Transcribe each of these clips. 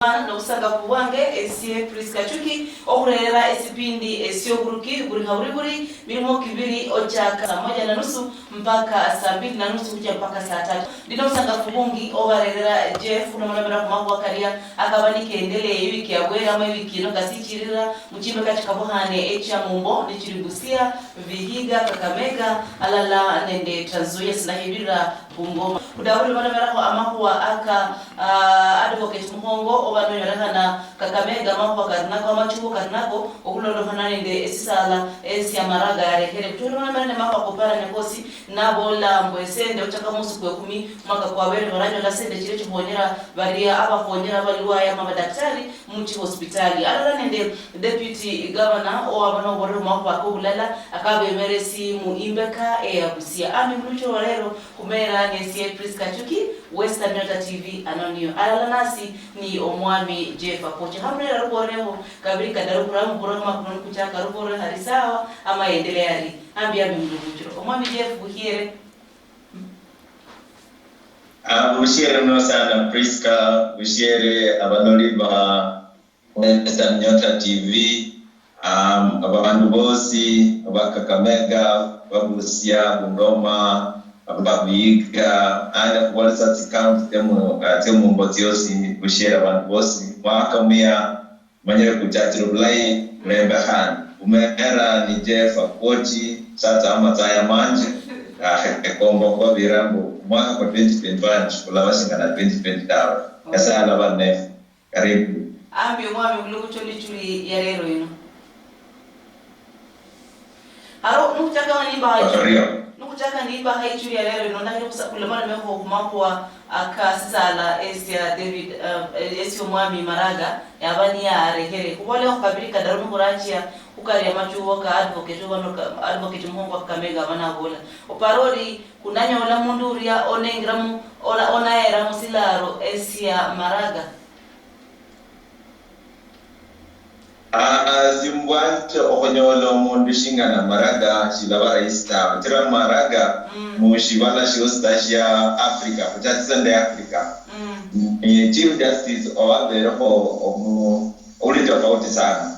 no usanga kuwange esie Priska Chuki okurera esipindi esio guruki buri haburiburi birimo kibiri ochaka saa 1:30 mpaka saa 2:30 kuja mpaka saa 3 ndino usanga kubungi obarera Jeff no murabera kumagwa karia akabani kendele wiki yagwera ama wiki no kasichirira mukino kachikabuhane echa mumbo nichirigusia Vihiga Kakamega alala nende Tanzuya sinahibira Bungoma kudawuri murabera ko amakuwa aka advocate muhongo obano yorahana Kakamega mapo karnako amachuko karnako okulondo hananende esisala esia maraga yarekere kutona mane mapo kopara nyakosi nabola mbwesende uchaka musu kwa 10 mwaka kwa wele baranyo la sende chile chihonyera baria aba honyera baliwa ya madaktari muchi hospitali alala nende deputy governor o abano boro mapo akubulala akabe meresi mu Imbeka Busia ami mlucho walero kumera nyesie Priska Chuki Western Delta TV anonio alala nasi ni omwami Jeff Apoche hamrera ruboreho kabiri kadarukura mburama kuno kuchaka rubore harisawa ama endeleari ambia bimbuchiro omwami Jeff buhiere buhiere no sana Priska buhiere abanoli ba Western Delta TV abantu bosi abakakamega babusia Bungoma Vihiga ana kuwalisa tikaunt temu mbotiosi bushera abantu bosi mwakamia manyere kuchatiro bulai rembehan umera ni Jeff Apoche sasa amataya manje kombo kwa virambo mwaka kwa 2021 kulawa singana 2020 kasa alaba nef karibu ambi mwami mlugu chuli ya rero ino haro nukuchaka wani bahaji nukuchaka niba haichuri ya lero inonda kulemana meho kumapwa akasala esia David esio mwami Maraga yabani ya rehere kubole okabirika darumu kurachia ukari ya machuo ka advocate muhongo Kakamega bana bola oparori kunanya ola munduria onengramu ona era musilaro esia Maraga zimbwante okonyolo mundu shingana Maraga shilabara ista tira Maraga mushibala shiostasha Africa kutatizande Africa chief justice owabere ho uli tofauti sana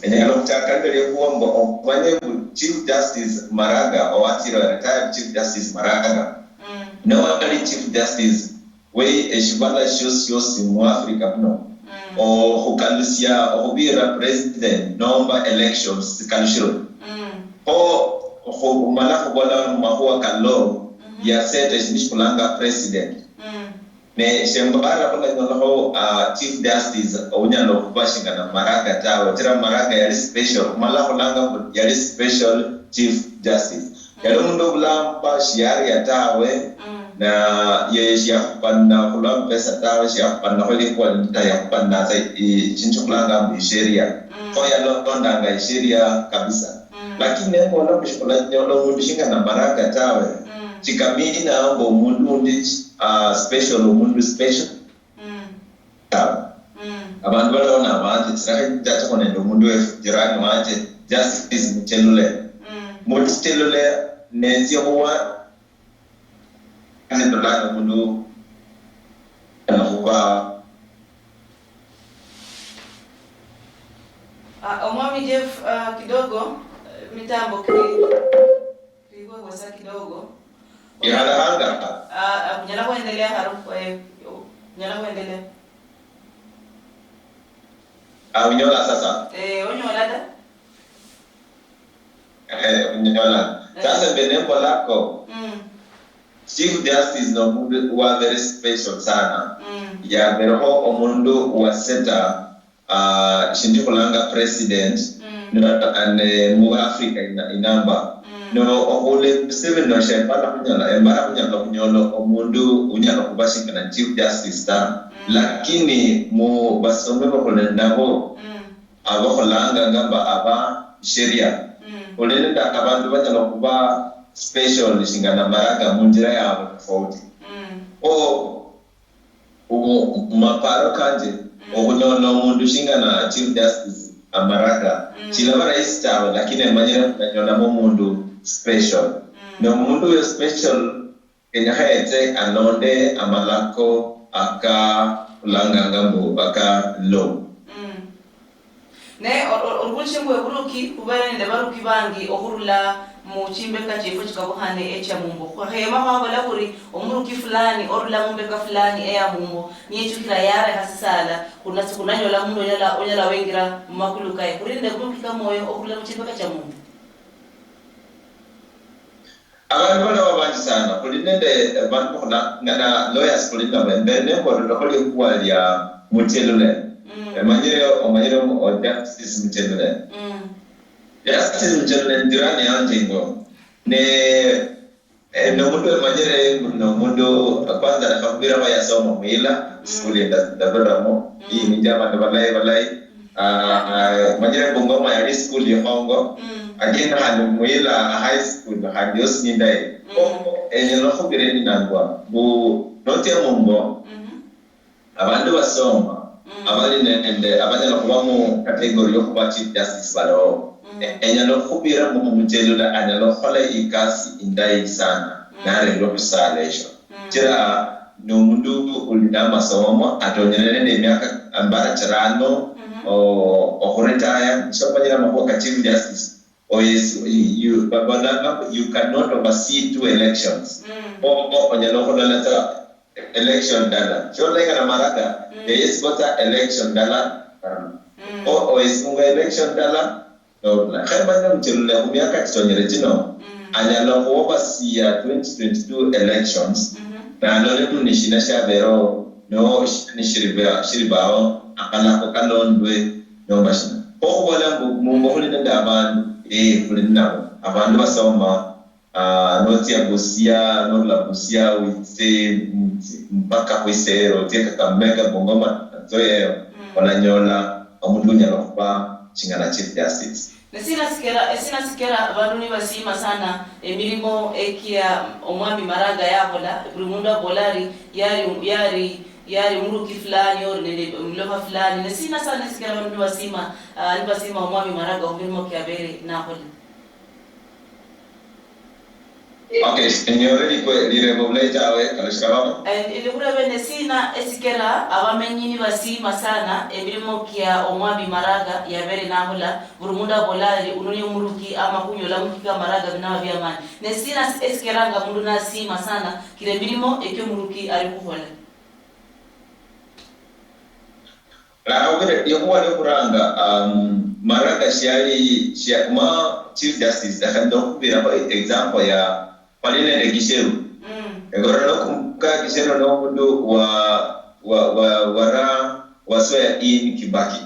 enyalo kutakandele kuombo opanye chief justice Maraga owatira retired chief justice Maraga no only chief justice we eshibala shiosi mu Africa no o hukalusia obira president nomba elections kalushiro o malafu bola mahua kallo ya sete nishkulanga president ne shembara bola no chief justice onyalo kubashinga na Maraga tawo tira Maraga ya special malafu langa ya special chief justice yalo mundo bulamba shiari ya tawe na yeshia panna kula pesa tawa shia panna holi kwa ndaya panna sai chinchukulanga msheria kwa ya londa nga sheria kabisa lakini hapo na mshikola nyono mundishinga na Maraga tawe chikamina ngo mundu special mundu special abantu balona abandi tsaka tata kone ndo mundu jirani wanje justice mchelule mchelule nenzio wa ndola mundu anakuwa omwami Jeff kidogo mitambo kilikuwa kwa kidogo hanga nyala kuendelea harufu nyala kuendelea unyola sasa unyola da unyola sasa benembo lako Chief Justice no mundu wa very special sana ya beroho omundu wa seta shindikulanga president and mu Africa inamba no ole seven no shepana kunyala embara kunyala omundu unyala kubashika na Chief Justice ta lakini mu basome bakole nabo abakolanga ngamba aba sheria ole nda abantu banyala kuba special shingana Maraga munjira ya tofauti maparo kanje okunyono mundu shingana chief justice Maraga chilaba rais tawe lakini manjira kunyola mundu special no mundu special enya hete anonde amalako aka ulanga ngambo aka law ne orgulshimwe buruki kubera ne baruki bangi ohurula mu chimbeka chifo chikabuhane echa mumbo kwa hema hawala kuri omuruki fulani orula mumbeka fulani eya mumbo niye chukira yara hasala kuna sikunanyola mundo onyala wengira makuluka e kurinde kumukika moyo ohurula mu chimbeka cha mumbo abantu bana babanji sana kulinende abantu kuna ngana lawyers kulinda mbene ko ndokole kuwalia mutelule omanyire o justice mutelule justice mutelule ndirani yanjingo ne no mundo manyire no mundo kwanza nakambira bayasoma mwila skuli ndadoramo hii ni jama balai manyire bongoma ya school ya Hongo again handi mwila high school handi osindai enye loko bireni nangwa bu note mumbo abantu basoma abali nende abanyala kuba mu category yo kuba chief justice balo enye loko bira mu mutelula anya loko la ikasi indai sana nare lo bisalesho tira no mundu ulina masomo atonyene ne miaka ambara charano o retire so banyala mako ka chief justice or yes, you cannot oversee 2 elections. Election dala. So like na maraka, yes bota election dala. O is munga election dala. No, la kaya na mchilule miaka kisonyere jino. Anyalo oversee 2022 elections. Na lole tu nishina shabero no shiribao akala ko kanondwe no bashina. O wala mumbo hulina daban kulina abantu basoma noti agosia no la busia wite mpaka kwisero teka kamega bongoma zoe wananyola omundu nyalofa chingana chief justice nesina sikera abantu ni basima sana emirimo ekia omwami maraga yabola burumunda bolari yari muruki fulani or ne mlofa fulani nesina sana sikera abantu basima omwami maraga omirimo kyabere nahola. Okay, señor lirevoble jawe kalishkaba ilikuwa bene sina esikera abamenyini basima sana emirimo kya omwami maraga yabere nahola burumunda bolari ununi muruki ama kunyola mukika maraga binawa byamani nesina esikera nga mundu nasima sana kile mirimo ekyo muruki ari kuhola. Ogere yokuwa kuranga maraga shali ma chief justice akando kubira kwa example ya paline de Gisheru egora no kumka Gisheru no mundu wara wasoya in Kibaki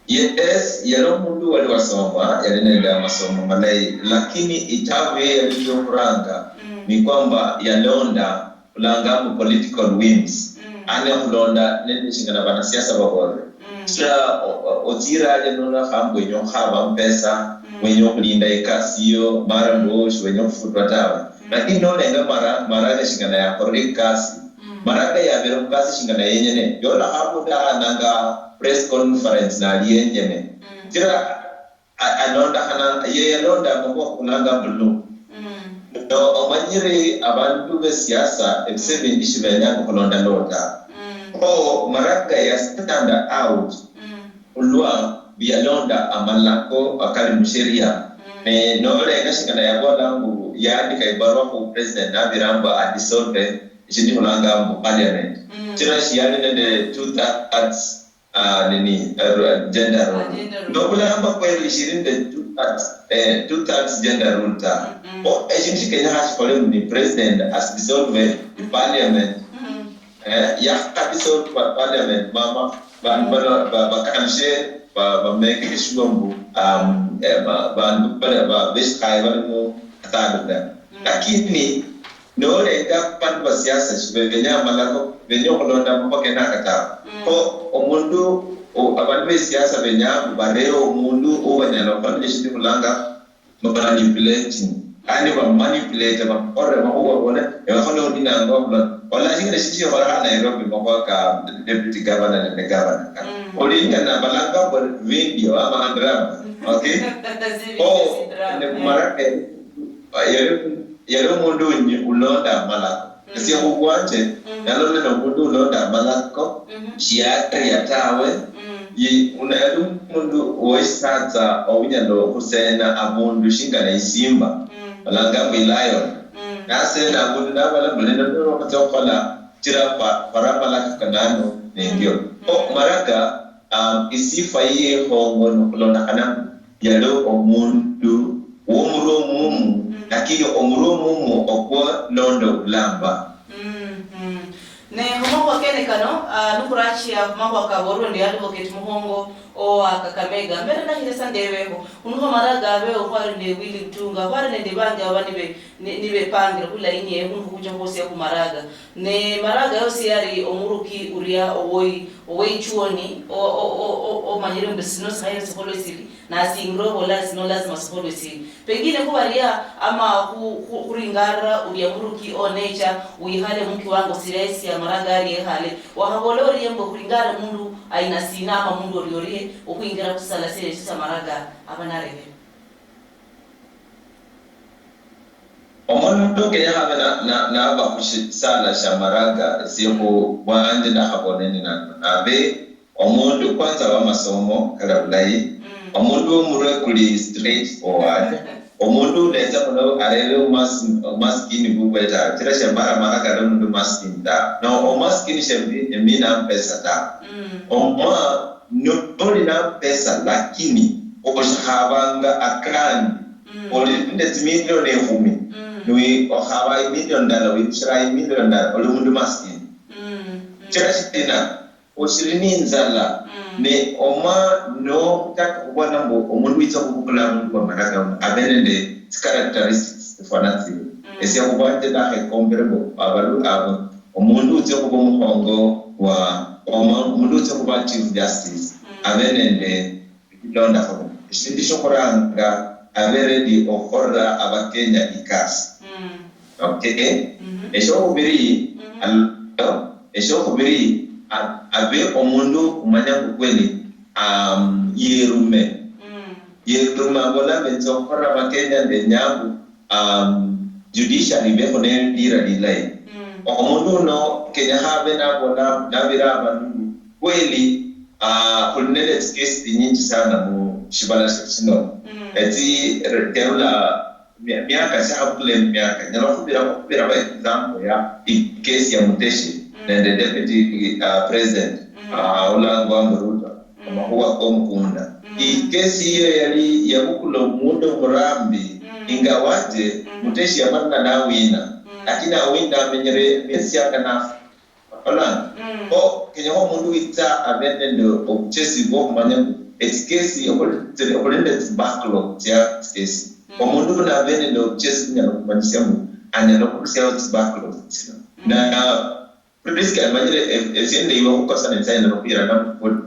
yes yalo mundu wali wasoma yalenenda masomo malai lakini itawe yaliyo kuranga ni kwamba yalonda kulanga political wins ane kulonda nende shingana bana siasa babore sira otira ale nona hambo nyo haba mpesa wenyo kulinda ikasiyo mara mbosh wenyo kufutwa tawa lakini nona nga mara shingana ya korri kasi mara ya bero kasi shingana yenyene yola hapo da nanga press conference na aliyenyene sira anonda hana yeyalonda mbo kulanga bulu no omanyire abantu be siasa ebisebe ndishibenya kulonda lota maraga ya stand out ulwa bialonda amalako akali msheria no le kashikana ya bolangu yaandika ibarua kwa president Nabiramba adisolve jini mulanga mu parliament tira shiyani nende 2/3 gender rule no kulamba kwa 2/3 gender rule ta ejinshi Kenya has fallen the president as dissolve the parliament ya dissolve parliament mama ba kanshe ba make shugombu ba best kai walimu atanda lakini no lenga pandu wa siasa shibenya malako benyo kolonda mpaka na kata ko omundu abantu siasa benya bareo omundu obanyala kwanje shiti kulanga manipulating ani ba manipulate ba ore ba wona e ba hono dina ngomba wala jinga shiti wala Nairobi mwaka deputy governor na governor olinga na balanga kwa video ama drama okay ne marake yero mundu ulonda malako Kasi kukwanje nalo le mundu londa malako shiari yatawe yi unadu mundu oisatsa owinyalo kusena abundu shingana isimba balanga lion nasena mundu nabala bulenda no katsokola tira parabala kanano nengyo maraga isifa iye hongo londa kana yalo omundu omuro mumu lakini omuro mumu okwa londo lamba ne homo kene kano nukurachi ya mambo akaboru ndi advocate muhongo o akakamega mbere na hile sandeweho unuho maraga abe okwari ndi wili mtunga kwari ndi bange abani nibe pangira kula inye unuho kuja hose ya kumaraga ne maraga yosi yari omuruki uria owoi chuoni o manyere mbesino sahiya sipolo isili na singro wala sino lazima sipolo isili pengine kuwaria ama kuringara uria muruki o nature uihale mki wango siresi ya maraga ari ehale wahabolori yembo kuringara mundu aina sina ama mundu oriori okuingira kusala sere sisa maraga abanarebe omuntu ke yahabe na aba kusala shamaraga siho wanje na haboneni na abe omuntu kwanza wa masomo karabulai omuntu mure kuli straight forward omuntu leza kono arele maskini bubeta tira shambara maraga ndo ndo maskini da no o maskini shembi emina pesa da noli na pesa lakini oshabanga akrani oli ndet million ehumi nui ohaba million dollar wi try million dollar oli mundu maskini chashina oshirini nzala ne oma no tak wana mbo omundu itsa kubukula mundu wa maraga abenende characteristics fanati esia kubante da he comparable abalu abo omundu utsa kubomuhongo wa omundu utsa kuba chief justice abenende londa fo ishindisho koranga aberedi okorra abakenya ikasi okay esho kubiri abe omundu umanya kukweli yerume bola benzo korra abakenya ndenyabu judiciary beko ne dira dilai omundu no kenya habe na bola nabira abantu kweli kulnele case nyingi sana mu shibala sino eti terula miaka shahapule miaka nyalofubira by example ya case ya Muteshi and the deputy president Olango Ruto kama huwa komkunda case hiyo yali ya bukulo mundo murambi ingawaje Muteshi ya manna na wina lakini awinda amenyere mesi yakana Olango kenya ho mundu ita abendendo obchesi bo kumanya etikesi okolende backlog ya case omundu na abendendo obchesi nyalo kumanyisa mu anyalo kusia backlog na risk imagine esiende iwa kukosa na sana ropira na mkodi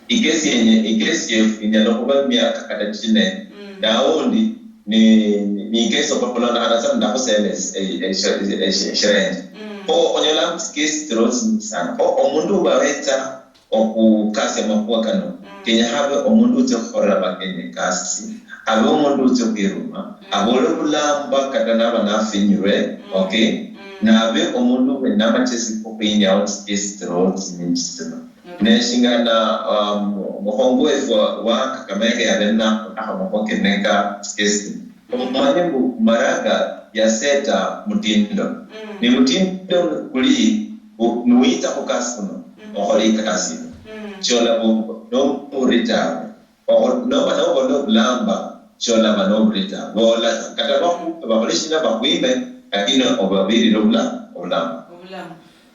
igesi nyalo kuba miaka kada chine na ondi ni case opola na anasa na kuseles shrend onyola case trosi sana omundu baweta okukasi amakuwa kano kenya habe omundu utekhora bakenya kasi abe omundu utekiruma abole kulamba katana banafinywe okay na abe omundu wenama chesi kupinya out case trosi minjisema neshingana muhongo wa Kakamega yabena akamokoke neka case omanyengu maraga ya seta mutindo ni mutindo kuli nuita kukasino oholi kasino chola bo no murita no blamba chola no murita bola katabaku babolishina bakwime lakini obabiri olamba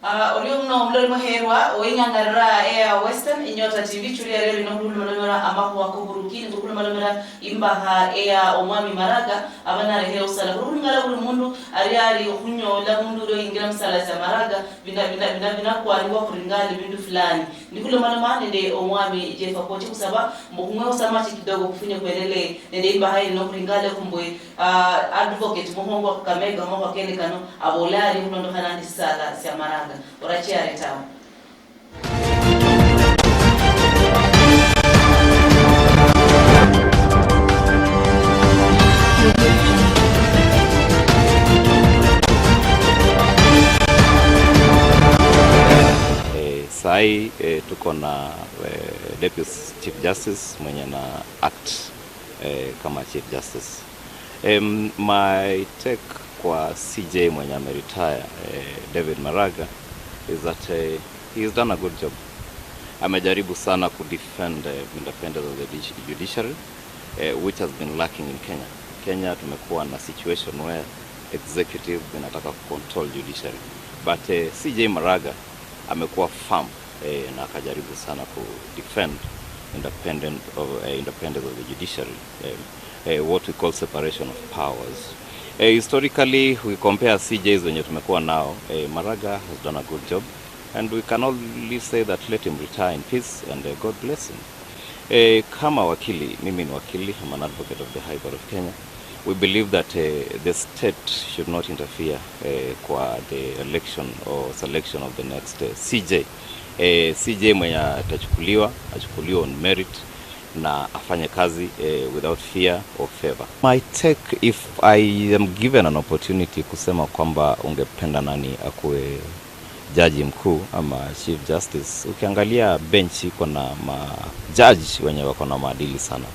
Olio mno mlori moherwa oingangarra ea Western inyota TV chuli ya rero no hulu malomera amaku wakuburukini hulu malomera imbaha ea omwami maraga abana rehe usala hulu ngala hulu mundu ariari hunyo la mundu ro ingira msala za maraga bina kwa aliwa kuringali bindu fulani ni hulu maloma nende omwami jefa kochi kusaba mbukumwe usama kidogo kufunya kwelele nende imbaha no kuringale kumbwe advocate muhongo Kakamega muhongo kene kano abolari hulu ndo hanandi sala za maraga Orachia retao. Sai tuko na Deputy Chief Justice mwenye na act kama Chief Justice. My take kwa CJ mwenye ameretire, David Maraga, is that he's done a good job. Amejaribu sana ku defend independence of the judiciary, which has been lacking in Kenya. Kenya tumekuwa na situation where executive inataka control judiciary, but CJ Maraga amekuwa firm na akajaribu sana ku defend independence of the judiciary, what we call separation of powers. Historically, we compare CJs wenye tumekuwa nao, Maraga has done a good job, and we can only say that let him retire in peace and God bless him. Kama wakili, mimi ni wakili, I'm an advocate of the High Court of Kenya. We believe that the state should not interfere kwa the election or selection of the next CJ. CJ mwenye achukuliwa on merit na afanye kazi without fear or favor. My take, if I am given an opportunity kusema kwamba ungependa nani akuwe jaji mkuu ama Chief Justice, ukiangalia bench iko na judge wenye wako na maadili sana.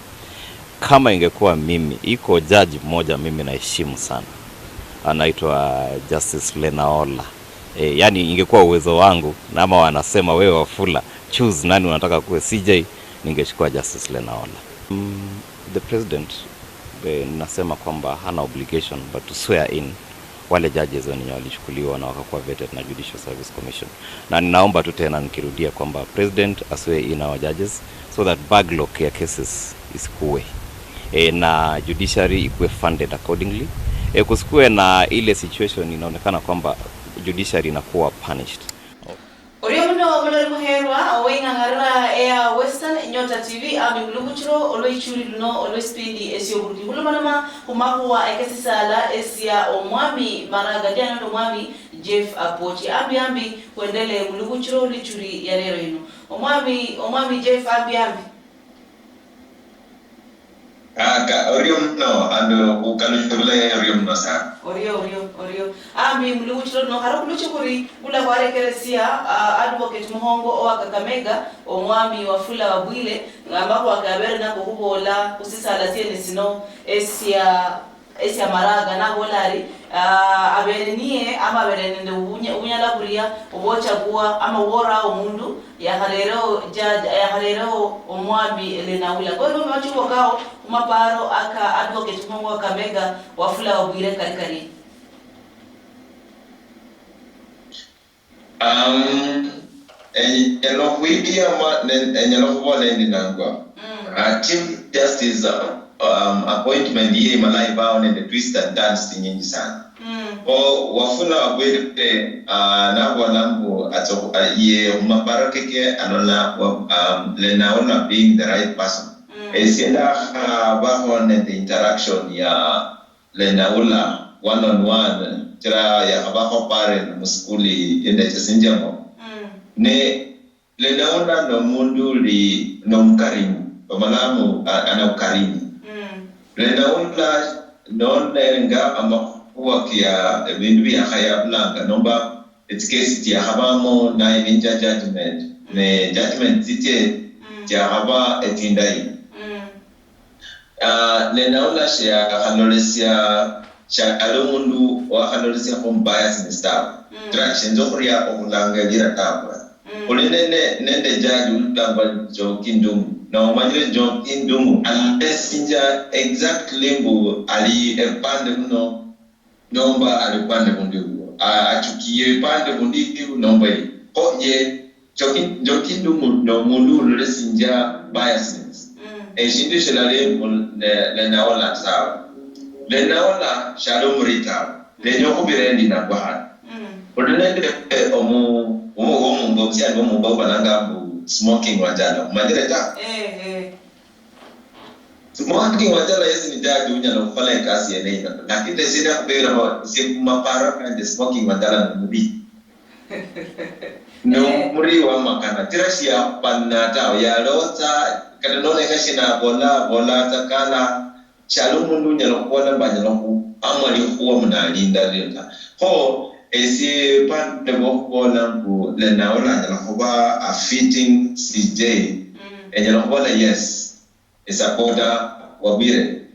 Kama ingekuwa mimi, iko judge mmoja mimi naheshimu sana, anaitwa Justice Lenaola. Yani ingekuwa uwezo wangu na ama wanasema wewe Wafula choose nani unataka kuwe CJ, ningechukua Justice Lenaola. The president nasema kwamba hana obligation but to swear in wale judges wenye walichukuliwa na wakakuwa vetted na Judicial Service Commission. Na ninaomba tu tena nikirudia kwamba president aswear in our judges so that backlog ya cases isikuwe na judiciary ikuwe funded accordingly. Kusikuwe na ile situation inaonekana kwamba judiciary inakuwa punished. Oriyomuno wabulari muherwa owenga ngarara ya Western Nyota TV ami muluguchiro oloichuri luno oloispeedi esiyoburuki hulumanama humakuwa ekesisala esia omwami Maraga diano ndo mwami Jeff Apochi ambi kuendele muluguchiro lichuri ya lero ino omwami Jeff ambi Oriyomuno ando ukaluchule oriyomuno sa Orio. Ami muluguchiro no harakuluchukuri kula kware keresia advocate muhongo owa Kakamega omwami Wafula Wabwile ngambako akabere nako kubola usisala tiene sino esia Maraga na bolari aberenie ama berenende unyala kuria obocha kuwa ama wora omundu ya halero omwami Lenaula. Kwa hivyo machuko kao umaparo aka advocate muhongo Kakamega Wafula Wabwile karikari. Chief Justice appointment ye malai bao ne the twist and dance nyingi sana. Wafula Wabwile na walambu ato ye umaparo keke anola Lenaola being the right person. Esienda baho ne the interaction ya Lenaola one on one tira ya habako pare muskuli ende chesinjamo ne Lenaola no mundu li no mkarimu pamalamu ana ukarimu Lenaola no nenga amakuwa kia bindu ya haya blanca nomba etikesi ya habamo na inja judgment ne judgment tite ya haba etindai Lenaola shia hanolesia Shakalo mundu wa hanolesia from bias in staff. Traction zokuria okulanga gira tapwa. Nende jaju utamba Jokindumu. Na umanyire Jokindumu alesinja exact limbu ali epande muno nomba alipande mundu. Achukie pande mundu nomba yi. Oye Jokindumu no mundu lesinja biasness. Ejinde shelale Lenaola sawa. Lenaola Shalom Rita, Lenyoko Birendi na Bahan. Ordinary omu mbobsi and omu bobananga smoking wajala. Madireta. Smoking wajala yesi ni jaji unya na kufala kasi ya neina. Lakini sida kubera ho si mapara and smoking wajala na mubi. No muri wa makana. Tirashi ya panata ya lota kada none kashi na bola takala. Shalumu ndunya lokuwa banya loku amali kuwa mnalinda leta. Ho esi pan de bola ku le naola la hoba a fitting CJ enya hoba yes isa koda wabire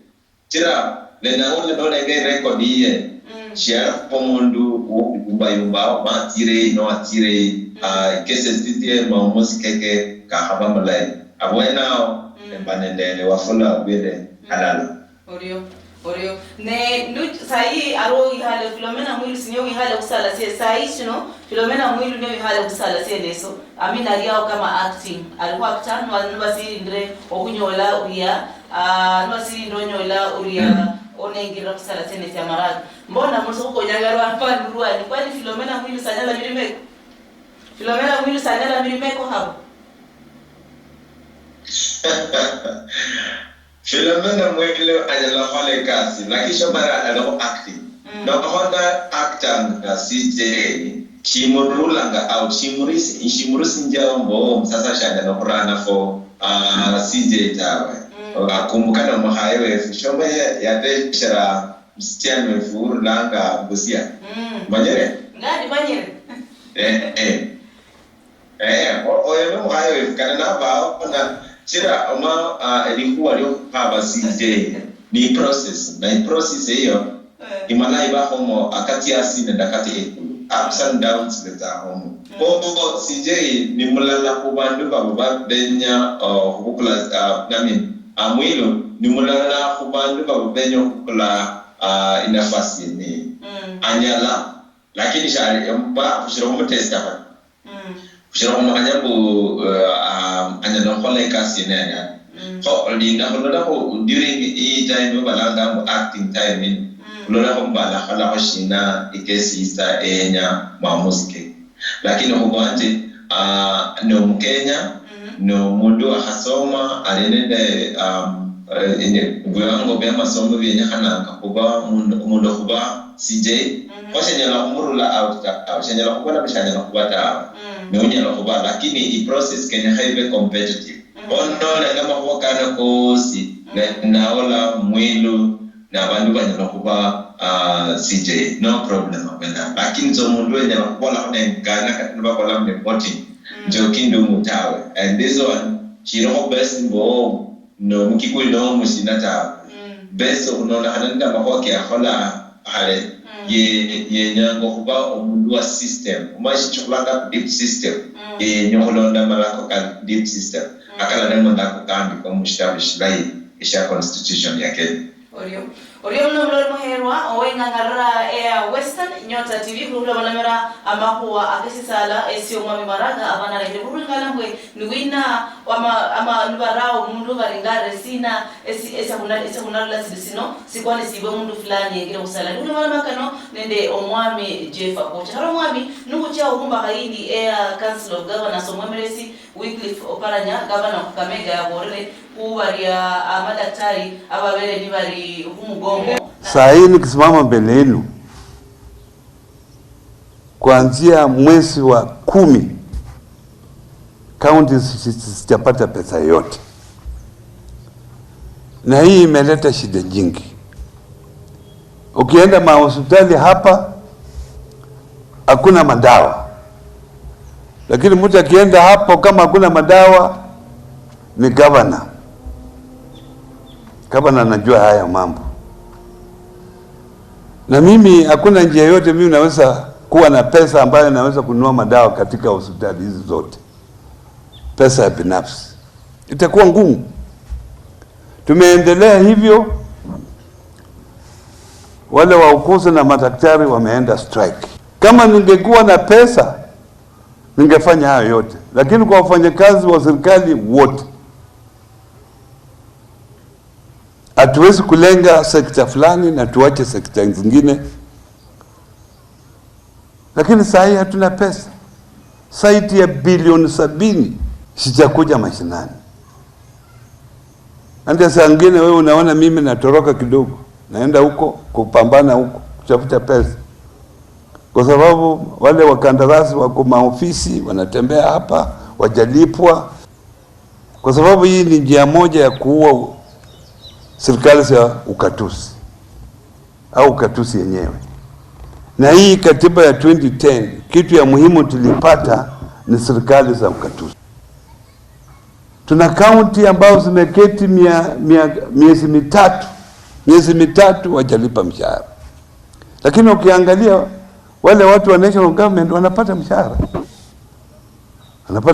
tira le naola do le record ye share pomundu ubayumba ma tire no atire kese stitie ma musikeke ka haba malai abwena embanendele wafula bile halala Orio ne nu sai aro ihale Philomena Mwilu sinyo ihale kusala sie sai sino Philomena Mwilu nyo ihale kusala sie leso amina aliao kama acting alikuwa actor no basi ndre okunyola uria no si ndonyola uria onengira kusala sie ne Maraga mbona mso ko nyagaro hapa ndurua ni kwani Philomena Mwilu sanyala mirimeko Philomena Mwilu sanyala mirimeko hapo Philomena Mwilu ajala hole kasi lakisho mara alo acting na honda acting na CJ chimurulanga au chimurisi njambo sasa shanga no kurana for CJ tawe akumbuka na mahayo shomba ya teshara msichana mfurulanga busia manyere ngadi manyere oyo mahayo kana na ba na Chira oma ilikuwa leo haba CJ ni process hiyo imana iba homo akati asine ndakati ekulu ups and downs leta homo bobo CJ ni mulala kubandu baba benya hukula Mwilu ni mulala kubandu baba benya hukula inafasi ni anyala lakini shari mba kushira homo testa hapa kushira homo kanyabu anyala hole kasi nena ho linda hola ho during e time balanga acting time lola ho bala hala hoshina ikesi sa enya mamuske lakini ho gwanje no Mkenya no mundu hasoma alinende ine gwango bya masomo byenye hananga kuba mundu kuba CJ hoshanyala kumurula out shanyala kubona bishanyala kubata Mwenye kuba lakini i process Kenya highly competitive. Ono na kama wakana kosi naola Mwilu na bandu banyala kuba CJ no problem abena. Lakini zo mundu nyala kuba la kone ngana katinba kola mnepoting njo kindu mutawe. And this one chiro best mbo no mkikuli no musinata. Best unaona hananda mahoki ya kola hale ye nyango kuba omundu wa system umashi chukulanga deep system ye nyolonda malako ka deep system akala nemo ndako kambi kwa mushtabishi lai isha constitution ya Kenya Orio mlo muherwa owenga ngarara Western Nyota TV kula balamera amakuwa akisisala esio mwami Maraga abana rende burungala ngwe nuwina ama nubarao mundu baringare sina esa kunala lasino sikwani sibo mundu fulani yekira usala ndu malamakano nende omwami Jeff Akocha haro mwami nuko cha uhumba haidi Council of Governors omwemeresi Wycliffe Oparanya governor of Kakamega ya Borere kuwaria madaktari ababere ni bari humugongo. Saa hii nikisimama mbele yenu kuanzia mwezi wa 10 kaunti sijapata pesa yote, na hii imeleta shida nyingi. Ukienda mahospitali hapa hakuna madawa, lakini mtu akienda hapo kama hakuna madawa ni governor anajua haya mambo. Na mimi hakuna njia yote mimi naweza kuwa na pesa ambayo naweza kununua madawa katika hospitali hizi zote. Pesa ya binafsi itakuwa ngumu. Tumeendelea hivyo, wale wauguzi na madaktari wameenda strike. Kama ningekuwa na pesa ningefanya hayo yote, lakini kwa wafanyakazi wa serikali wote hatuwezi kulenga sekta fulani na tuache sekta zingine. Lakini saa hii hatuna pesa. Saiti ya bilioni 70 sijakuja mashinani. Ndio saa nyingine wewe unaona mimi natoroka kidogo, naenda huko kupambana huko kutafuta pesa, kwa sababu wale wakandarasi wako maofisi wanatembea hapa wajalipwa, kwa sababu hii ni njia moja ya kuua serikali za ukatusi au ukatusi yenyewe. Na hii katiba ya 2010 kitu ya muhimu tulipata ni serikali za ugatuzi. Tuna kaunti ambao zimeketi miezi mitatu wajalipa mshahara, lakini ukiangalia wale watu wa national government wanapata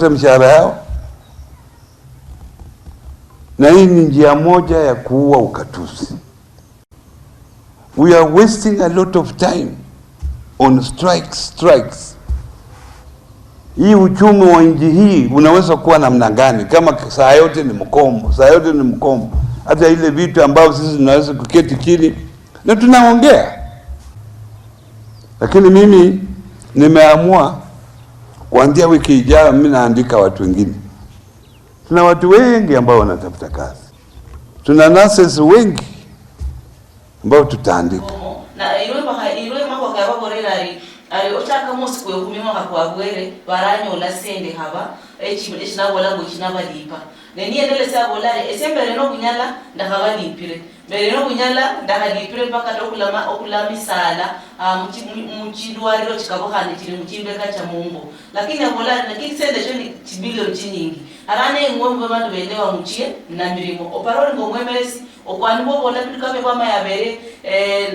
mshahara yao, na hii ni njia moja ya kuua ugatuzi. We are wasting a lot of time on strikes. Hii uchumi wa nchi hii unaweza kuwa namna gani kama saa yote ni mkombo? Hata ile vitu ambavyo sisi tunaweza kuketi chini na tunaongea. Lakini mimi nimeamua kuanzia wiki ijayo mimi naandika watu wengine. Tuna watu wengi ambao wanatafuta kazi. Tuna nurses wengi ambao tutaandika. Na iwe mako kwa borera ari otaka musi kwe kumima kwa bwere baranyo la sende haba echi na bola go chinaba lipa neni endele sa bolare esembere no kunyala ndakaba lipire bere no kunyala ndakadipire paka okulami sala mchidwariro chikabohane chiri mchimbeka cha Mungu lakini abolare na kisende choni tibilioni chinyingi arane ngombe bantu belewa muchie na mirimo oparori ngomwemesi okwani bobola tukabe kwa mayabere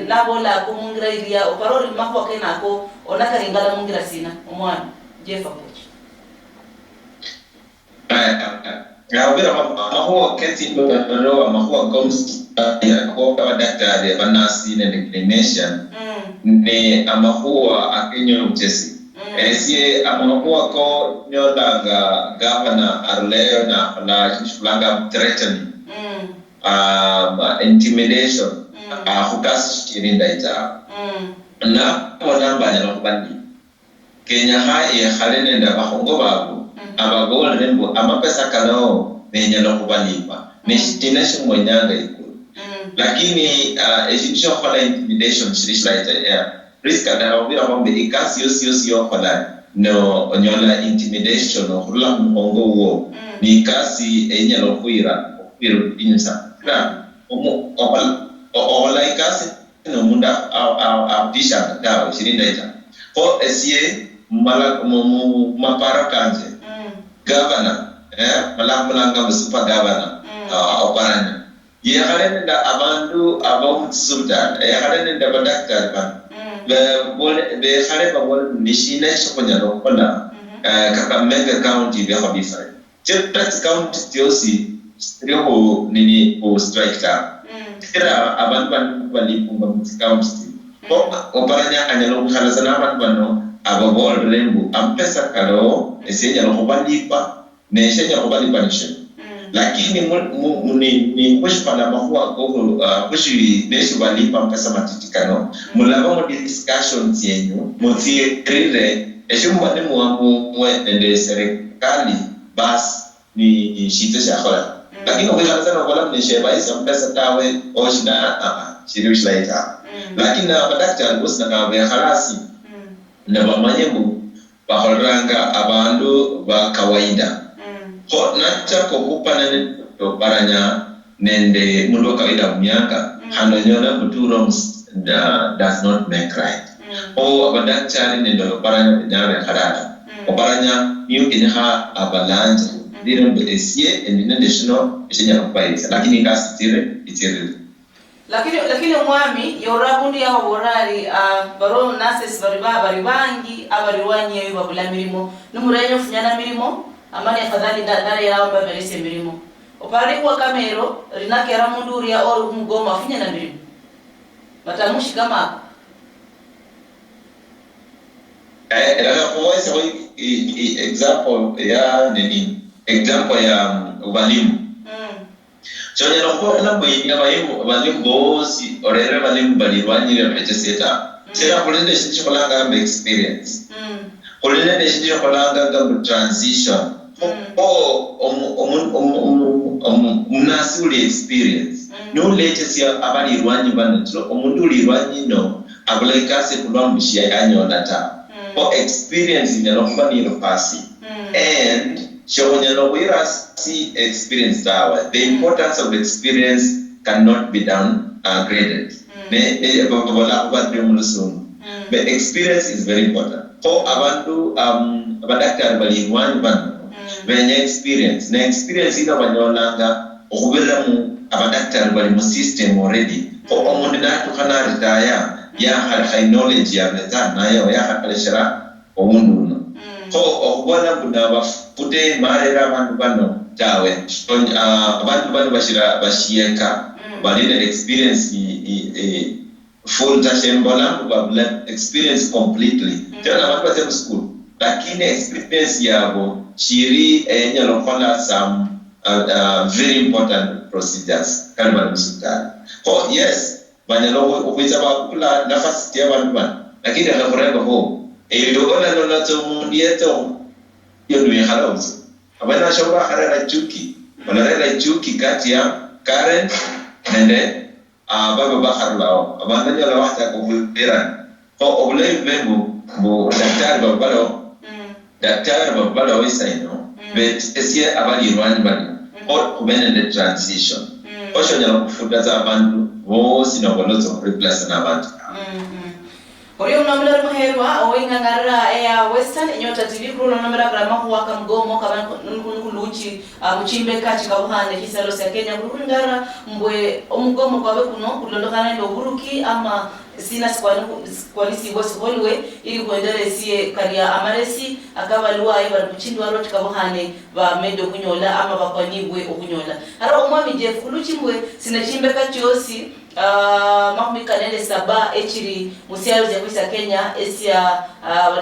nabola ko mungira ilia oparori mako kenako onakaringala mungira sina omwana Jeff Apoch Ngawira mahuwa keti ndo mahuwa comes ya kwa daktari banasi na declination ni amahuwa akinyo mchesi sie amahuwa ko nyolanga governor Arleo na shulanga threatening intimidation hukasi shirinda ita na namba ya lokubandi Kenya hai halene nda bahongo babu abagol rembo amapesa kanao menya lokubalipa neshitinesho mwenyanga ikulu lakini ejibisho kwa intimidation shirishla ita risk adawira kwambe ikasi yosio kwa no onyola intimidation hula mhongo uo ni ikasi enya lokuira inyusa na ola ikasi no munda abdisha dawa shirinda ita ko esie mapara kanje governor malanga super governor oparanya yeharene da abandu abom sultan yeharene da badaktar ban be hare ba wol mishine shokonya rokola kaka mega county be habisa cheptat county tiosi rio nini o strike ta kira abandu balipumba county oparanya anyalo khalazana abandu abagol rembu ampesa kalo esenya lokubalipa neshenya kubalipa nishe lakini ni kushpala mahuwa gogo kushi neshu balipa mpesa matitikano mulaba mo discussions yenyu mutirire eshu mwani mwe nende serikali bas ni shite shakhola lakini ukizana wala mnisheba isa mpesa tawe oshina shirish later lakini abadakta ngusna kabe khalasi na bamanyemu baholranga abandu ba kawaida ko nacha ko kupana to baranya nende mundo kawaida myaka hano nyona kuturo does not make right o abadakta nende baranya nyawe harara o baranya yuki ha abalanja dino esie and national ishenya kupaisa lakini kasitire itire lakini mwami yorabundi ya borari baro nurses bari bangi abariwanye babula mirimo numurenyo funyana mirimo amani afadhali ndare yao baberese mirimo opari kwa kamero rinakera munduri ya oru mugoma funyana mirimo batamushi kama kwa sababu example ya walimu Chonya noko na bayinya bayimu bosi orere bayimu balirwanyi ya pecheseta sera kulende shinji kolanga experience kulende shinji kolanga ga transition mnasi uli experience no latest ya abalirwanyi banatro omundu ulirwanyi no abulaikase kulwambishia yanyo data o experience inalokuba ni pasi and Shonya no see experience tower. The importance of experience cannot be downgraded. Ne babola kwa trimulusum. But experience is very important. Ko abantu abadaktari bali one benye experience. Na experience ina banyonanga okubera mu abadaktari bali mu system already. Ko omuntu natu kana retire ya high knowledge ya meta nayo ya hakaleshera omuntu. Ko okubona kuna bafute marera abantu bano tawe. Abantu bano bashiyeka bali na experience full tashembola but experience completely. Jana abantu bate school lakini experience yabo chiri nyalofala some very important procedures kama hospitali. Oh yes, banyalo kuweza kula nafasi ya abantu bana lakini akakoreka ho ndoona nona tomundieto yodu yahalauzo abana shamba harara chuki wanarela chuki kati ya Karen and baba baharlao abana nyala wahta kubira ko oblei vembo bo daktari babalo isaino bet esie abali rwani bali or kubene the transition osho nyala kufuta za abantu bose nobolozo replace na abantu. Oriyo nomera muherwa oingangara ya Western Nyota TV krulo nomera grama huwaka mgomo kama nkuluchi muchimbe kachi kabuhane hisalo ya Kenya kurungara mbwe omgomo kwawe kuno kulondokana ndo buruki ama sina kwalisi bosi holwe ili kuendele siye karia amaresi akabalwa iba kuchindwa roti kabuhane ba medo kunyola ama bakwanyibwe okunyola ara umwami Jeff kuluchi mbwe sina chimbe kachi yosi mahumika nende saba echiri musiayo za Kenya esia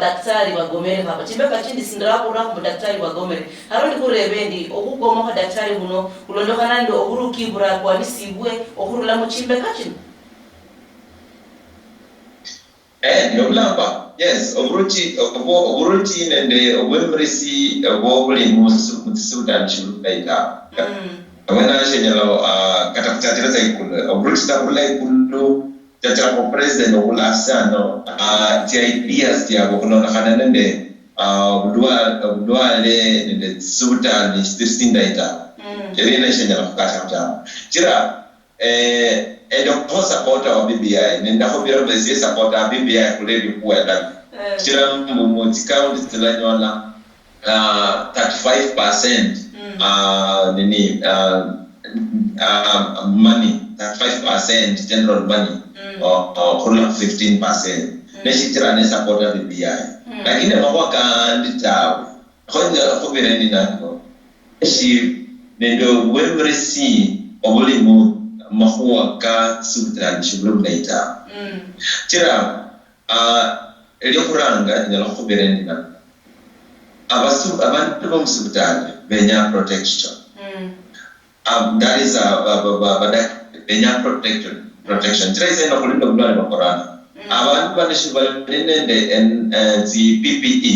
daktari wa Gomere hapa chimbeka chindi sindrapo raku daktari wa Gomere harundi kurebendi okugoma kwa daktari buno kulondoka nando ohuru kibura kwa nisibwe ohuru la muchimbeka chindi Yoblamba, yes, oburuchi nende obwemrisi obuli musudan shulukaita. Awena shenyalo katakutatira za ikulu. Oburuchi tabula ikulu tachara kwa president obula sano tia ideas tia kukunona kana nende buduale nende sudan ististinda ita. Jerina shenyalo kukata. Jira Dr. supporter wa BBI nenda ko biro bese supporter wa BBI kuleli kuenda kira mu count tilanyona 35% money 35% general money or 15% neshitira ne supporter BBI lakini mawaka nditawe khonja ko biro ni nako eshi nendo wemresi obuli mu mahuwa ka sultan shibru laita tira kuranga nyalo kuberendina abantu b'omusubitali benya protection that is benya protection tira isenda kulinda bulwale bakorana abantu banishibale nzi PPE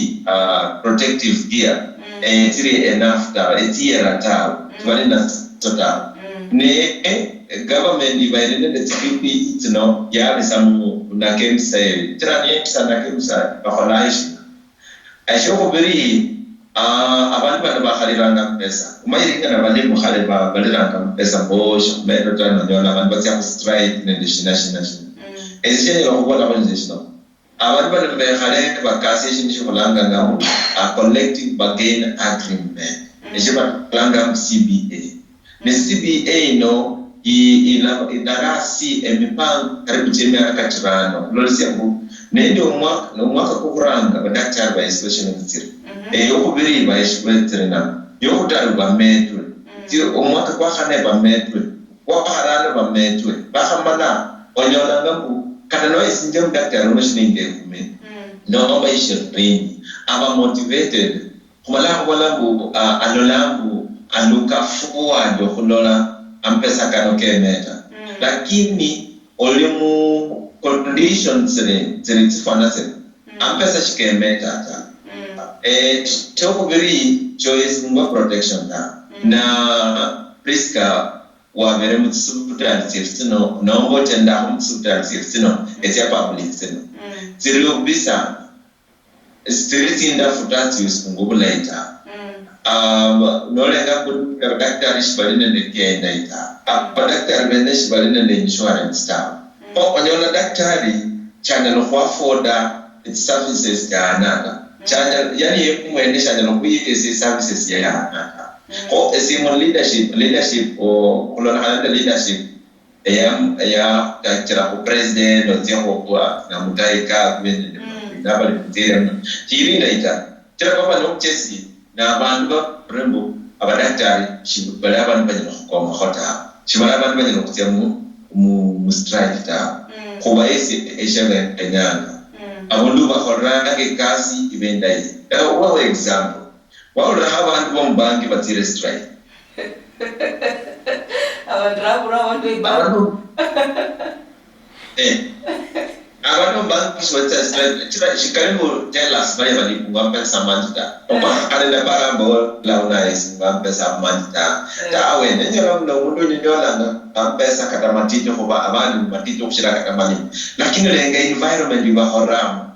protective gear tiri enough ta etira ta tubalina tota ne government divided the PPE ya samu na kemsa trani sana kemsa bakolaishi ashoko beri abantu bana bakhaliranga pesa umayiringa nabali mukhaleba baliranga pesa bosh mero tano nyona abantu batya strike ne shina ezishenye lokubona organization abantu bana bekhale bakasi shinishulanga ngamo a collective bargain agreement eshiba langa CBA ne CBA no idarasi emipango karibu chemia katirano lolisiambu nende umwaka kukuranga badaktari ba inspection officer yokubiri ba inspection na yokutaru ba metwe umwaka kwa khane ba metwe kwa harana ba metwe ba khamana onyola ngambu kana no isinje mdaktari unoshinenge kume no ba ishirini aba motivated kumala kwalambu alolambu aluka forward okulola ampesa kano kemeta lakini olimu conditions zile tifanase ampesa shikemeta ta choko biri choice ngwa protection na priska wa mere mutsubuta tifsino nombo tenda mutsubuta tifsino etia public sino zile ubisa still futati usungubulaita nolenga ku daktari shibalina ne kenda ita daktari bene shibalina ne insurance ta ko onyola daktari channel kwa foda services ya anaka channel yani mwende channel kuyi services ya anaka ko esimo leadership o kulona handa leadership ya kachira ku president o tiako kwa na mutaika kwende na bali kutia tiri ndaita tira baba no chesi na bandu rembo abadaktari shibala abantu banyino kwa mahota shibala abantu banyino kutia mu strike ta kuba ese eshebe enyanga abundu bakorana ke kasi ibendai wa example wala abantu bombangi batire strike abantu ibabu abantu bangi swatsa strike tira shikarimu tell us baya bali ngamba samantha oba alenda barambo launa is ngamba samantha tawe nenjera mundu nyolanga pesa kata matito kwa abantu matito kushira kata mali lakini lenga environment iba haram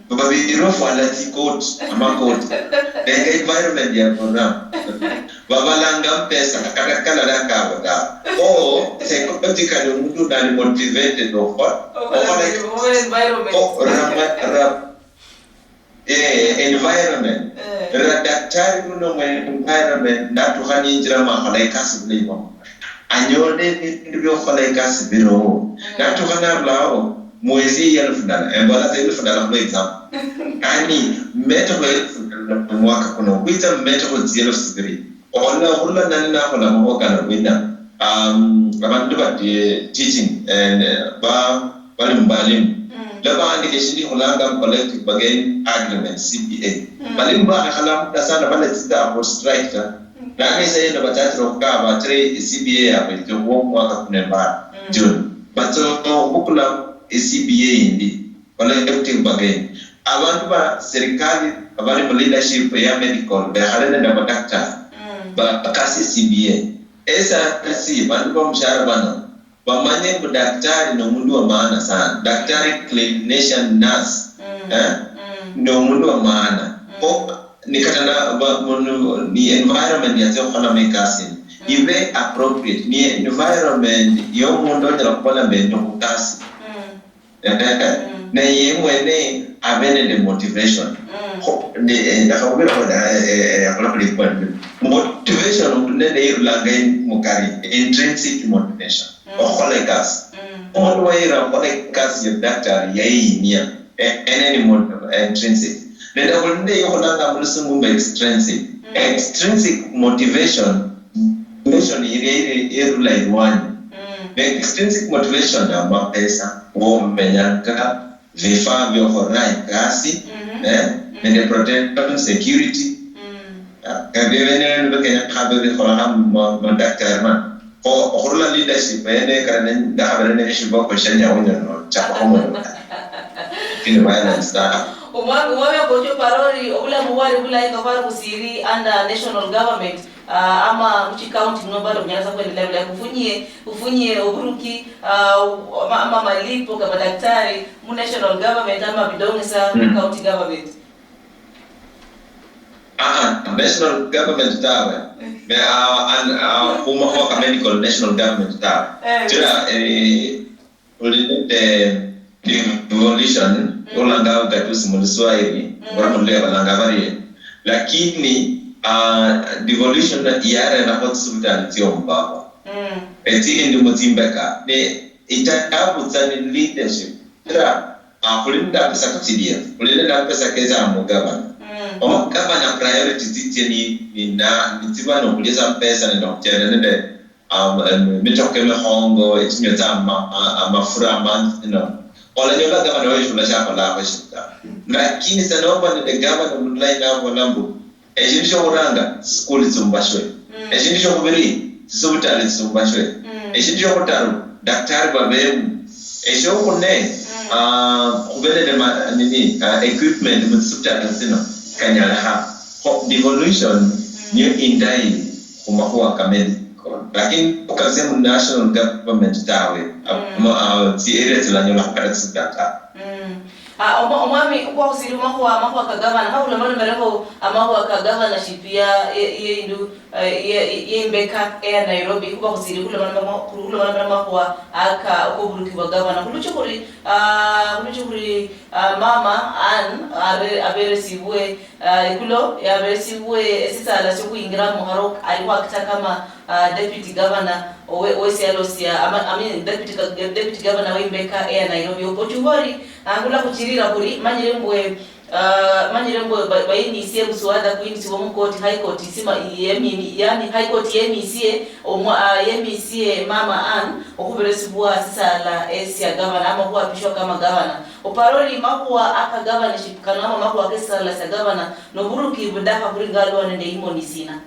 baba bidiro falati court ama court lenga environment ya haram baba langa pesa kata kala dakaba oh psychologically mundu dali motivated of what environment environment daktari kuno environment na tuhani njira mahala kasi blimo anyone ndio fala kasi biro na tuhana lao mwezi ya lufundana embala za lufundana kwa example ani metaphor mwaka kuna kuita metaphor zero sibiri ona hula nani na hola mwoka na wina abantu ba teaching and bali mbalim laba andi keshidi hulanga collective bargaining agreement CBA bali mba khalam dasana bala tista for strike na ni sai da batata roka ba tre CBA ya beto mwaka kunemba June bato bukula CBA indi collective bargaining abantu ba serikali abali mu leadership ya medical ba halena da doctor ba kasi CBA esa si bantu ba mshahara bana bamanye ku daktari no mundu wa maana sana daktari clinician nurse no mundu wa maana nikatana ni environment ya zao kana mekasi iwe appropriate ni environment yo mundu ndala kupala mbendo kukasi na yemwene avene the motivation ni ndakabira kwa kulipwa motivation nende irulanga mukari intrinsic motivation okole kasi omuntu waira okole kasi ya daktari yainia any intrinsic nenda kulinde yokolanga mulisungu extrinsic motivation ile irula irwani extrinsic motivation ya mapesa womenyaka vifaa vya horai kasi nende protection security kabene ndo kenya kabe kwa daktari man ko leadership ene kana da habane shi ba ko shanya wannan chapa homo kile violence da umwe ko parori obula muwari bula ikafara kusiri under national government ama mchi county ngobalo mnyaza kuendelea bila kufunyie uburuki ama malipo kama daktari mu national government ama bidongesa county government national government tawe me uma kwa medical national government tawe tira ulinde devolution ulanga gatusi muliswahili wanamulia balanga bari lakini devolution na yara na hospital tio mbako eti ndi muzimbeka ne itakabu tsani leadership tira kulinda pesa kutsidia kulinda pesa keza mugabana kama na priority ziti ni tiba no kuliza pesa ni doktora nende mitoke mehongo etinyo zama amafura month wala nyola kama na wewe tunashaka la bashita lakini sanoba ni gama no mlai na bolambo ejinisho uranga school zumbashwe ejinisho kubiri subutali zumbashwe ejinisho kutaru daktari babemu ejo kunne kubele nini equipment msubutali zino kanyala devolution new indai kumakuwa kamili lakini ukasema national government tawe ti area tilanyola kada sidata omwami kwa usiru makuwa kagavana haula mali mereho amakuwa kagavana shipia ye indu yembeka ya Nairobi kuba kusiri kule manama kwa aka okuburuki wa governor kuluchukuri mama an abere sibwe ikulo ya abere sibwe sisa la siku ingira muharok alikuwa akitaka kama deputy governor deputy governor wembeka ya Nairobi opochungori angula kuchirira kuri manyirembwe bayini isiye msuada kuini siwa mkoti high court isima yani high court yemisie yemisie mama an okuberesibwa sisa la ya governor ama huwa apishwa kama governor oparoli makuwa aka governorship kanama makuwa kesa la sa governor no buruki budaka kuri ngalo nende imo nisina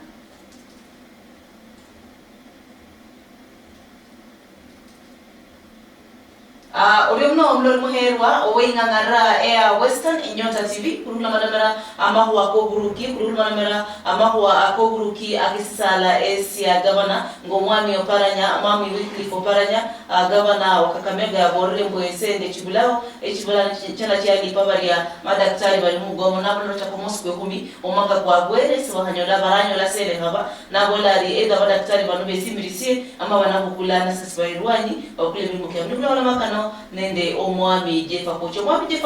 Uliomno umlol muherwa owengangara Air Western Inyota TV kurula madamera ama huwa koburuki kurula madamera ama huwa akoburuki akisala ya governor ngomwami oparanya mami Wycliffe oparanya governor wa Kakamega Borrembo Esende Chibulao chana chiali pabaria madaktari bali mugomo nabolo takomosi kwe 10 omaka kwa gwere siwa hanyola baranyo la sele haba nabolari eda madaktari banu besimirisie ama banabukulana sasa bairwani okule bimuke mnula makano nende omwami Jefa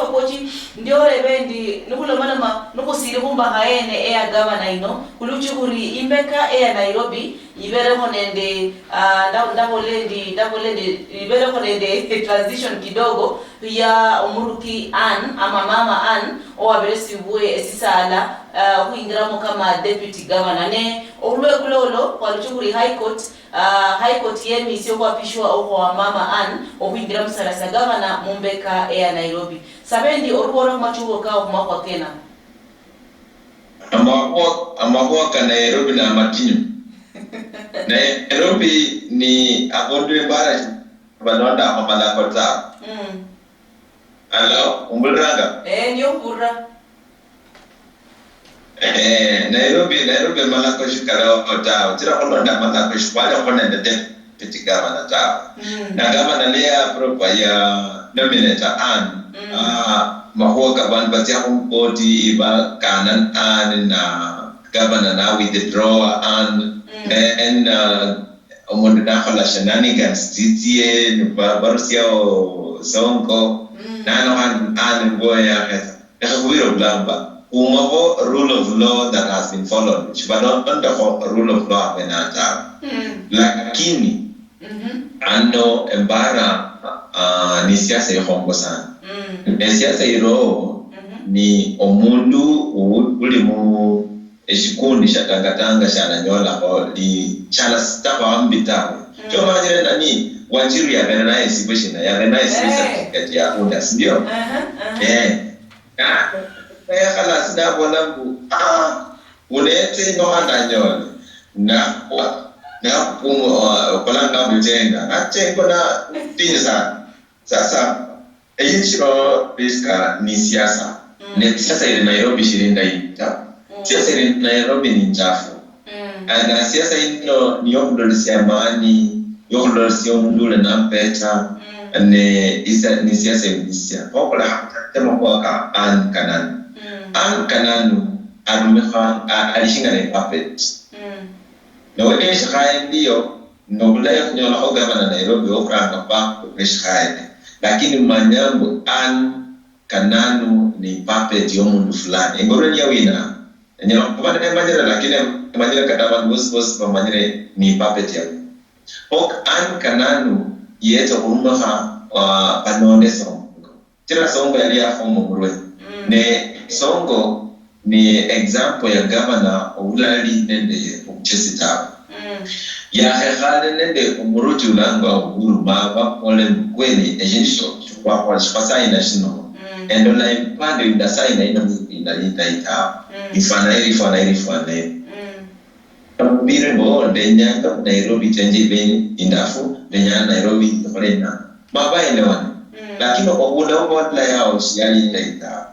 Pochi ndio rebendi nukulo manama nukusiri kumba haene ea governor ino kuluchukuri imbeka ea Nairobi ibere honende ndabolendi ibere honende transition kidogo ya umuruki an ama mama an owaberesi bwe esisala huingiramo kama deputy governor ne olwe kulolo kwaluchukuri high court yemi sio kwapishwa kwa mama an ohuingiramo sarasa governor mumbeka ea Nairobi sabendi orworo machugo kao kwa kena amakuwa ka Nairobi na matinyo Nairobi ni abondwe bara banonda amala kota alo umbulanga ndio burra Nairobi malako shikara kota tira kononda malako shwala konenda deputy governor ta na governor lea proper ya nominator an mahuwa kaban batia kumpoti iba kanan an na governor na withdraw an and omondo na khala shenanigans titie barusia o sonko nano an boya hesa ekubiro blamba umabo rule of law that has been followed chibadon under rule of law benata lakini ano embara ni siasa yongo sana siasa iro ni omundu uli mu eshikundi shatangatanga shananyola li chala stapa ambitawe choma jere nani Wanjiru ya Renai Sibishina ya Renai Sibishina ya Undas ndio ya kala sida bolambu ulete no andanyola na kolanga mjenga atengo na pinza sasa hicho biska ni siasa ni siasa ile Nairobi shilinda ita siasa ile Nairobi ni chafu na siasa hino ni yokudolisia amani yokudolisia mndule na peta ni siasa ilisia okola tema kwa ka an kananu arumekhan alishinga ni puppet na wale shakaye ndio nobula kunyola kwa gavana Nairobi ofranga pa kushakaye lakini manyambo an kananu ni puppet yomundu fulani ingoro ni wina nyo kwa majira lakini majira kadaba boss majira ni puppet yao ok an kananu yeto kurumaka panonde songo tira songo ya fomo murwe ne songo ni example ya governor ulali nende uchesita ya khale nende umuruti ulanga uhuru maba ole kweli ejinisho kwa spasa national endola impande indasai na ita ifana bire bo denya ka Nairobi change ben indafu denya Nairobi kolena maba elewana lakini obula obotla yao yali ita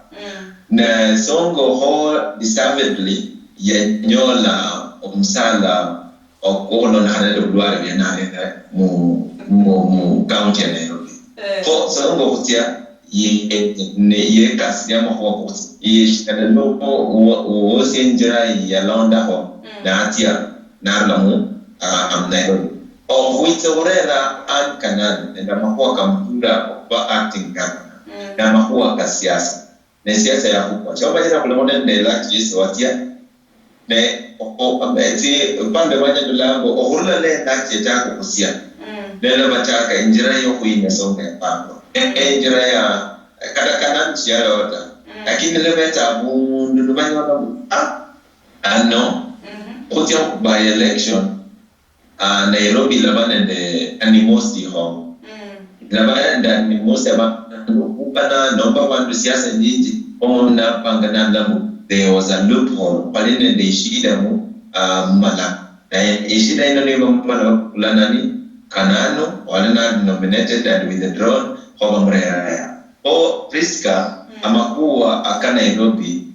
na songo ho deservedly yanyola omsala okono na hana dware yanare mu county ya Nairobi ho songo kutia ye kasia mo ho ye shikana no o senjera ya londa ho na atia narlamu Nairobi. Of which orera an kanan na makuwa kamtunda ba acting governor na makuwa ka siasa na siasa ya huko chama jina kulemona ne lati yesu watia ne ameti pande wanya dulango ohurla le lati ya kusia nela mataka injira yo kuina songa pambo injira ya kada kanan siara wata lakini leveta mundu banya ano kutia by election Nairobi labanende animosti home labanende animosti abana nomba bandu siasa nyingi omona pangana lamu there was a loophole paline de shida mu mala na shida ino ni mpana kulanani kanano walina nominated and withdrawn kwa mrea o Priska amakuwa aka Nairobi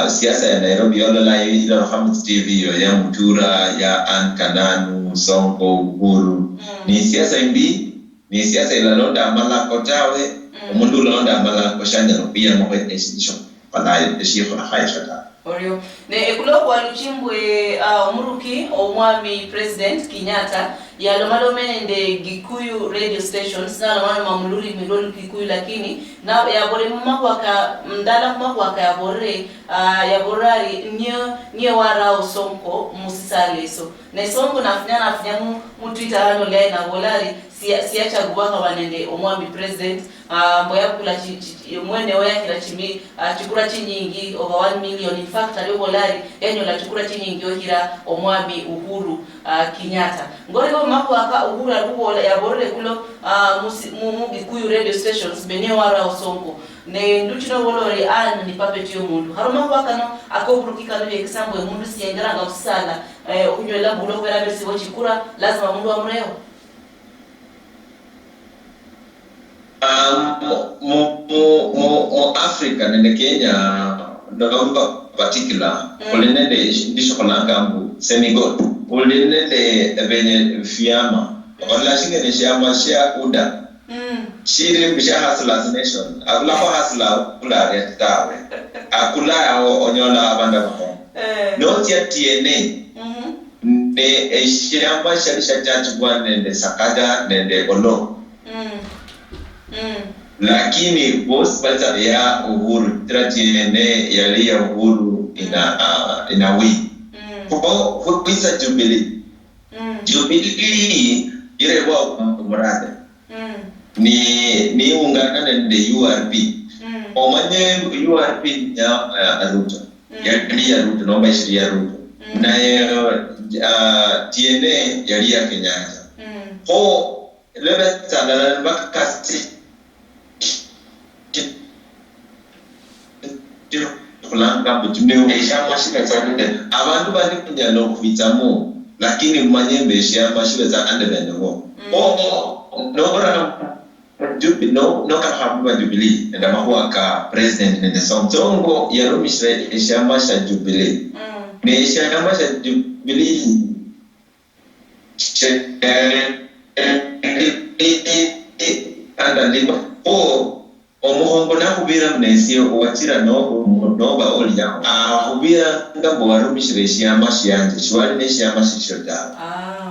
siasa ya Nairobi yola la ila Hamid TV ya Mutura ya Ankananu Sonko Uhuru ni siasa imbi ni siasa ila londa amala kotawe umundu londa amala koshanya rupia mwe esisho pala eshiyo na haishata Orio ne ekulo kwa luchimbwe umuruki omwami President Kenyatta ya lomalome nde Gikuyu radio stations na lomano mamuluri miloni Gikuyu lakini na ya bore mmakwaka mdala mmakwaka ya bore ya borari nye wara Sonko musisale so ne Sonko nafanya mutwita hano lea na bolari siacha gubaka wanende omwami President mboya kula mwene oya kila chimi chukura chinyingi over 1 million in fact aliyobolari enyo la chukura chinyingi ohira omwami Uhuru Kenyatta ngori go mako aka Uhuru alubola ya borre kulo mu Gikuyu radio stations benye wara Sonko ne nduchino bolori ni puppet yo mundu haruma kwa kano akoburukika no example mundu siengera nga usala kunywela bulo kwera besi wo chikura lazima mundu amreo Africa nende Kenya ndomba particular kulinende ndisho konanga mbu semigod kulinende benye fiama wala shingene shama shia kuda shiri bisha hasla nation akula kwa hasla kula retawe akula onyola abanda mako not yet TNA ne shamba shalisha chachu kwa nende Sakaja nende Olo lakini boss bata ya Uhuru TNA ya Uhuru ina wi kwa pisa Jubilee ile wa mrada ni ungana nende URP omanye URP ya Ruto ya Ruto naomba ishiri ya Ruto na TNA ya Kenyatta ho lebeta na bakasi kulanga butumeo eshama shika tsande abantu bali kunyalo kuitamo lakini manyembe eshama shika za andebende ho no kan habu Jubilee nda mahuwa ka president nende Sonko ya rumishe eshama sha Jubilee ne eshama sha Jubilee anda lima omuhongo na kubira mnesio watira no ba oli ya kubira ngambo warumishire shiyama shiyanje shwali ne shiyama shishota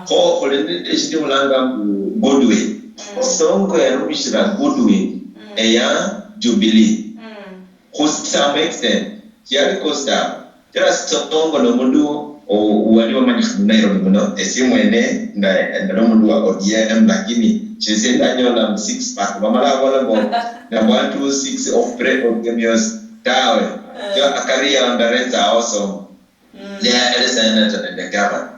ko olende eshidi mulanga Goodwill Sonko ya rumishira Goodwill eya Jubilee to some extent yali costa tera Sonko no mundu wali wa manyifu Nairobi muno esimwene na mundu wa ODM lakini chisenda nyola 6 pack mamala wala bo na 126 of break of gemios tawe yo akaria ondareza also there is another the government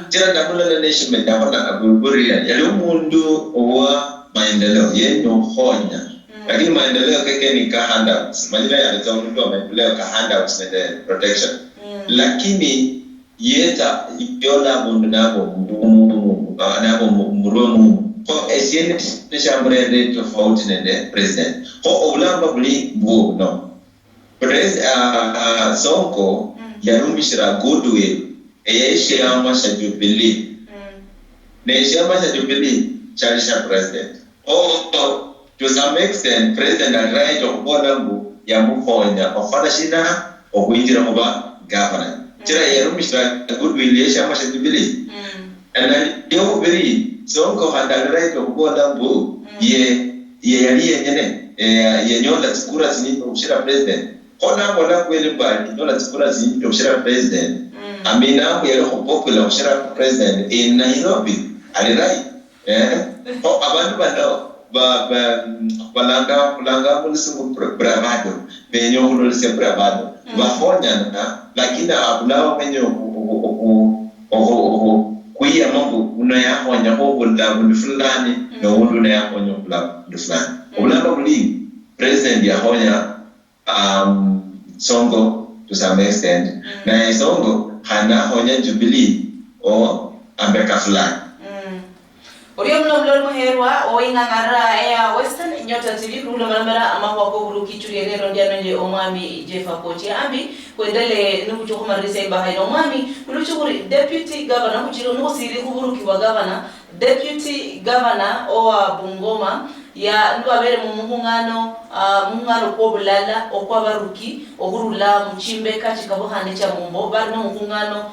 tira ndabula na nation medabana abuburia yali mundu wa maendeleo yeno honya lakini maendeleo keke ni ka handouts majina yalitoa mundu wa maendeleo ka handouts na the protection lakini yeta yola mundu nabo murumu ko esiene chambre de tofauti nende president ko ulamba buli bo no president Sonko yarumishira Goodwill eyeshama sha Jubilee ne shama sha Jubilee chalisha president to some extent president and right of bonambu ya mufonya ofana shina okuinjira kuba governor tira yerumishra goodwill yesha masha Jubilee and yo very songo handalrai ko boda bu ye yali nyene ye nyola tikura zini umshira president kona bona kweli ba nyola tikura zini umshira president amina yero popular umshira president in Nairobi alirai o abantu bando kulanga mulisingu bravado benyo kulise bravado bafonyana lakini abulawa wenye kuia Mungu unayahonya ko bunda fulani na undu unayahonya bunda fulani ulalo buli president yahonya Songo to some extent na Songo hana honya Jubilee o ambeka fulani Oriyo mlo muherwa oingangara ya Western Nyota TV kulo marambara ama kwa kuburu kichuri enero ndiano omwami Jefa Kochi ambi kwendele nukucho kumarise bahai omwami kuluchukuri deputy governor kuchiro nusiri kuburu kiwa governor deputy governor owa Bungoma ya ndo abere mumuhungano ko bulala okwa baruki ogurula muchimbeka chikabohane cha mumbo barno muhungano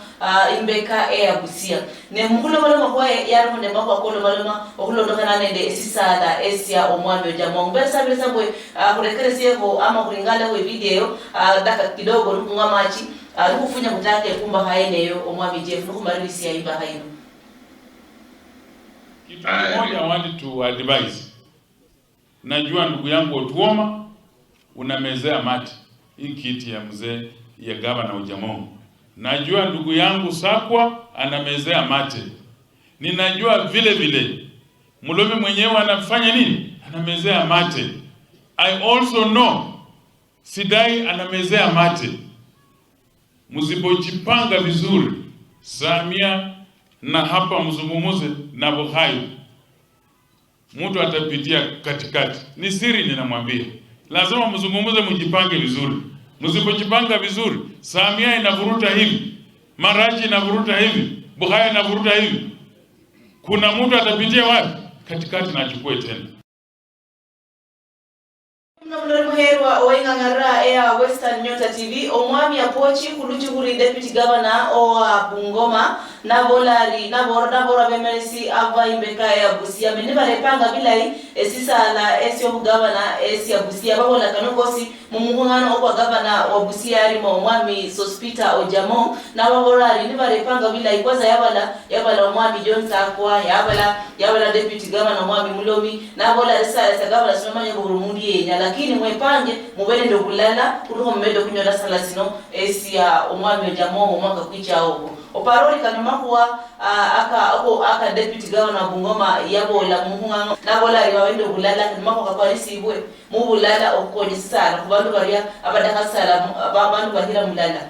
imbeka ya Busia ne mukulo baloma kwa yaro ne makwa kolo baloma okulondokana nende esisada esia omwami ojamo mbesa besa bwe kurekerese ko ama kuringala we video daka kidogo ngamachi rukufunya kutake kumba haeneyo omwami Jeff nukumarisi ya imba haino kitu kimoja I want to advise. Najua ndugu yangu Otuoma unamezea mate hii kiti ya mzee ya gavana Ojamo. Najua ndugu yangu Sakwa anamezea mate. Ninajua vile vile Mulomi mwenyewe anafanya nini? Anamezea mate. I also know Sidai anamezea mate. Msipojipanga vizuri, Samia na hapa mzungumuze na Buhari, mtu atapitia katikati. Ni siri ninamwambia. Lazima mzungumuze, mjipange vizuri. Msipojipanga vizuri, Samia inavuruta hivi, Maraji inavuruta hivi, Buhari inavuruta hivi. Kuna mtu atapitia wapi? Katikati na achukue tena. Muherwa oingangara ya Western Nyota TV omwami apochi kuluchukuri deputy governor owa Bungoma na bora bemeresi ava imbeka ya Busia menibale panga bilai esisala esyo governor esia Busia babola kanokosi mumuhungano okwa governor wa Busia arimo omwami Sospita Ojamo na baborari nibale panga bilai kwaza yabala omwami John Sakwa yabala deputy governor omwami Mulomi na bola esala governor simamanya burumundi yenya lakini mwepange mubene ndo kulala kuruko mmedo kunyola sala sino esia omwami Ojamo omwaka kwicha obo oparoli kanuma kuwa aka deputy governor Bungoma yabola muhungano nabola riwawende kulala kanuma kwa kaparisi ibwe mubulala okonye sala kubantu baria abadaka sala abantu bahira mulala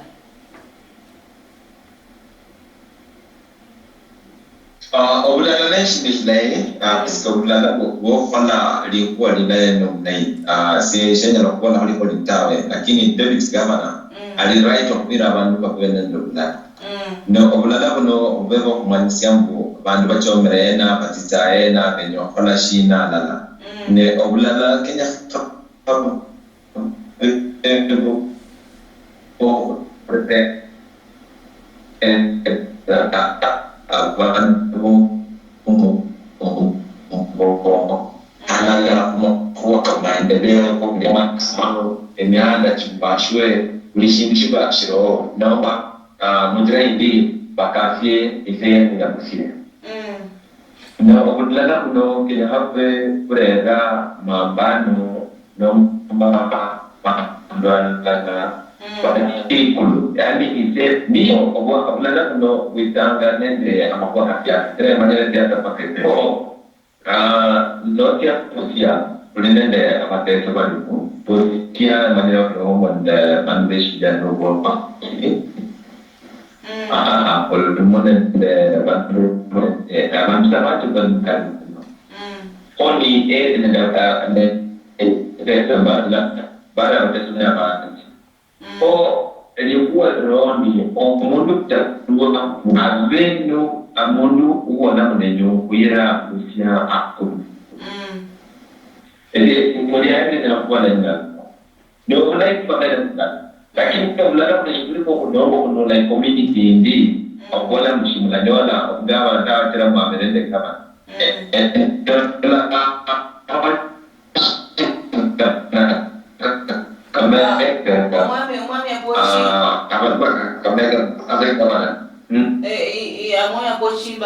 obulala neshimishnaye kisika obulala bwofana likuwa linaye nomnayi shenya nokubona kuliko litawe lakini deputy governor ali right okubira abantu bakubene ndobulala no obulala buno obwebo kumanyisya mbu abantu bachomere ena batita ena benyo kola shina lala ne obulala Kenya maendeleo kwa masimamo emeanda chubashwe ulishindishwa shiro naomba mudra hindi bakafie ife ya Busia na obulala kuno Kenya have kurega mambano nomba ndwala ikulu yani ise niyo obulala kuno witanga nende amakwa afya tere manene ya tapakete notia Busia kulinde amateso baliku Busia maneno kwa mwanda mandishi ya robo ilikuwa roni omundu tatua avenu amundu uona mnenyo kuira Busia akulu ili mwaliani na kuwa lenga ndio unaipa mbele lakini kabla kuna kudongo kuna community ndi akola mshimulanyona ngaba ndawa tira mwamerende kama amoya pochi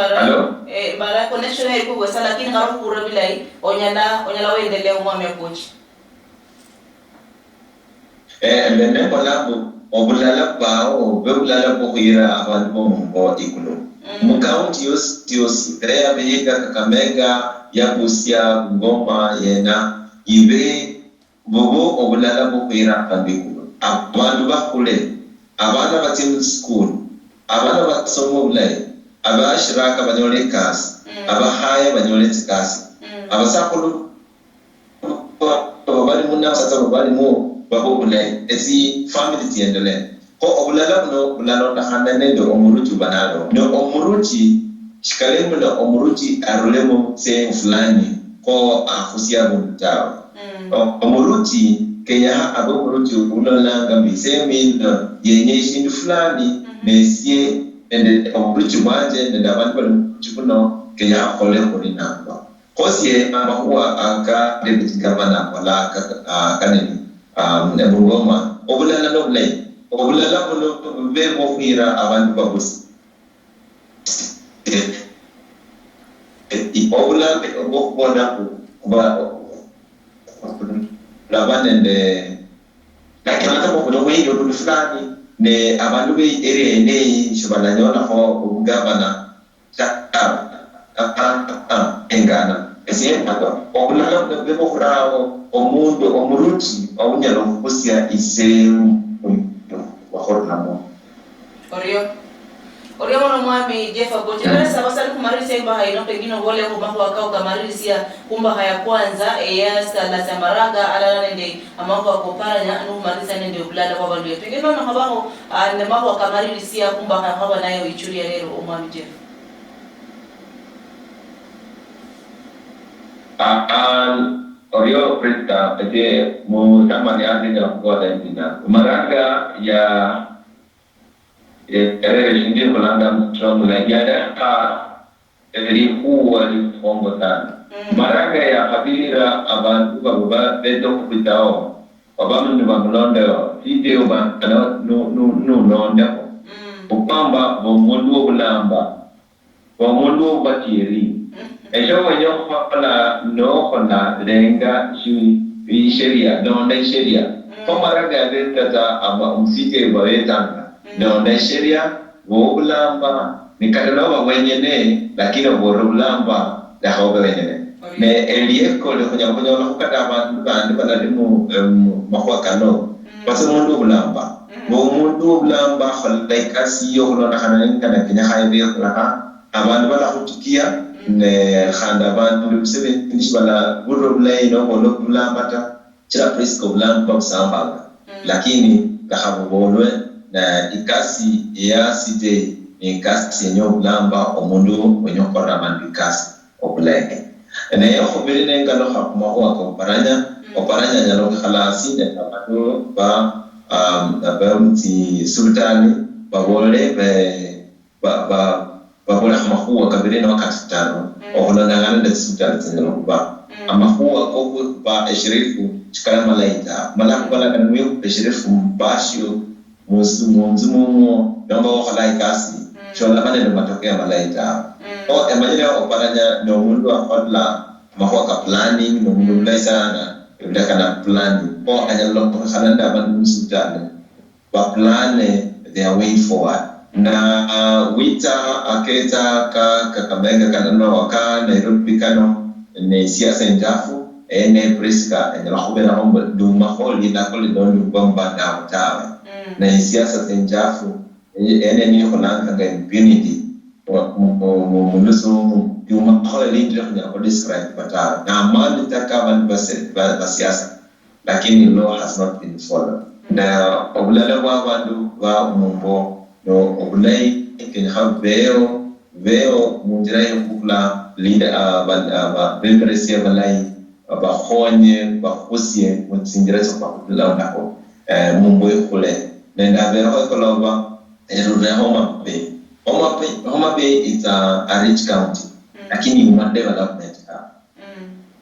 bara connection iko kwa sala lakini ngaro kura bilai onyala waendelea umwami pochi mbene kolabo obulala bao bebulala bohira abantu bombo ikulo mu county yos rea bega Kakamega ya Busia Ngoma yena ibe bobo obulala bohira abikulo abantu bakule abana bati school abana basomo bulai abashiraka banyole kasi abahaya banyole kasi abasakulu babali munna sata babali mu babo bulai esi family tiendele ko obulala no bulalo da handane do omuruti banalo no omuruti shikalemo na omuruti arulemo se fulani ko afusia bundao omuruti kenya abo omuruti ulala ngambi se min yenye shindu fulani nesie ende omuruti manje ende abantu balikuno kenya akole kolinamba kosie amahuwa aka deputy governor wala kaneni Bungoma obulala no bulai obulala buno bebo kuira abantu babusi obulala obona kuba labanende lakini kuno weyo fulani ne abantu be area ne shobana nyona ho governor engana esiyempato obulala bebo kurao omundo omuruti awunyalo kusia iseu wakornamo Orio mono mwami Jeff Agote bale sabasali kumarisi imba haino pengine wale kumako wakao kamarisi ya kumba haya kwanza ya sala samaraga ala nende amako wakoparanya anu kumarisi nende ubulala kwa baluye pengine nono habaho ane mako wakamarisi ya kumba haba nayo ichuri ya lero mwami Jeff Orio Presta pete mo sama ni adi na kuwa dina maraga ya shindi Holanda mstrong la yada every kuwa ni fongo sana maraga ya kabira abantu baba beto kupitao baba mnu bamlondo video ba no londa upamba bomundu batiri Ejo wenyo kala no kona lenga shui sheria donda sheria komaraga beta aba umsike bawetanga donda sheria wobulamba nikadalawa wenyene lakini worulamba da hawa wenyene ne elieko le kunya kukata abantu bandi banalimu makwa kano base mundu bulamba mundu bulamba khalaikasi yo kulona kana kinya haibe kula abantu bala kutukia ne khanda abantu sebe nishbala burulay no bolo bulambata chira presco bulamba kusamba lakini kahabonwe na ikasi ya site ikasi yenyo bulamba omundu wenyo kora mandikasi obuleke ene yo khobele ngalo khakuma ho oparanya nyalo khalasi de abantu ba abamti sultani babole ba babola mahuwa kabiri na wakati tano ohola ngana da sultani tengalo ba amahuwa ko ba esherifu chikala malaita malaku bala kan wiyo esherifu mbashio munzumu namba wakala ikasi shola bane ndo matokea malaita o emanyele oparanya no mundu akodla mahuwa ka planning no mundu mlai sana ibda kana planning o anyalo khananda ban sultani ba plane their way forward na wita aketa Kakamega kana waka Nairobi kano ne siasa njafu ene preska ene lahubera hombo duma holi na kole donu bomba na utawe na siasa njafu ene ni holanga ga impunity mulusu duma holi ndio kwa describe pata na mali takaban basiasa lakini law has not been followed na obulala wa bandu wa mumbo no obulai ken habeo mundirai kukula leader ba bemresia balai ba khonye ba khosie mutsingira so ba kula ndako mumbo ikule Nenda vero kolova erure Homa Bay. Homa Bay is a rich county. Lakini uma development ka.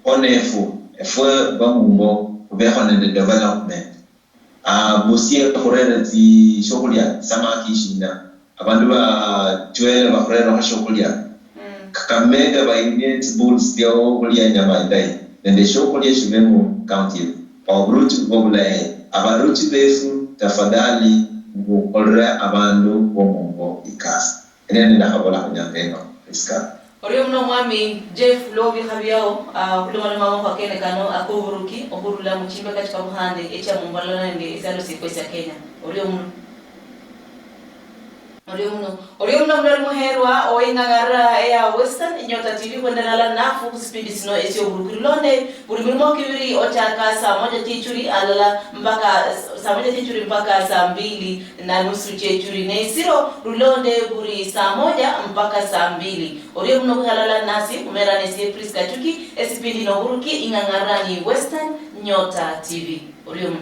Onefu bamumbo kubeho nende development. Busia korera ti shokulia samaki shina. Abantu ba twele bakorera ha shokulia. Kakamega ba Indian bulls dio kulia nyama ndai. Nende shokulia shimemu county. Oburuti bobule abaruti befu tafadhali ngukolera abantu bomumbo ikasi. Ene ndahabola kunyangeno iska. Orio mno mwami Jeff Lobi Habiao kulima mama kwa Kenya kano akuvuruki ohurula muchimbe katika buhande echa mumbalana ndi isalo sikwesa Kenya. Orio mno mdari muherwa oingagara ya Western Nyota TV kwenda nala nafu speed sino esio buruki londe buri mirimo kibiri ochaka saa 1 chichuri alala mpaka saa 1 chichuri mpaka saa 2:30 chichuri ne siro rulonde buri saa 1 mpaka saa 2. Orio mno kuhalala nasi umera nesi Priska Chuki speed no buruki ingangara ni Western Nyota TV. Orio mno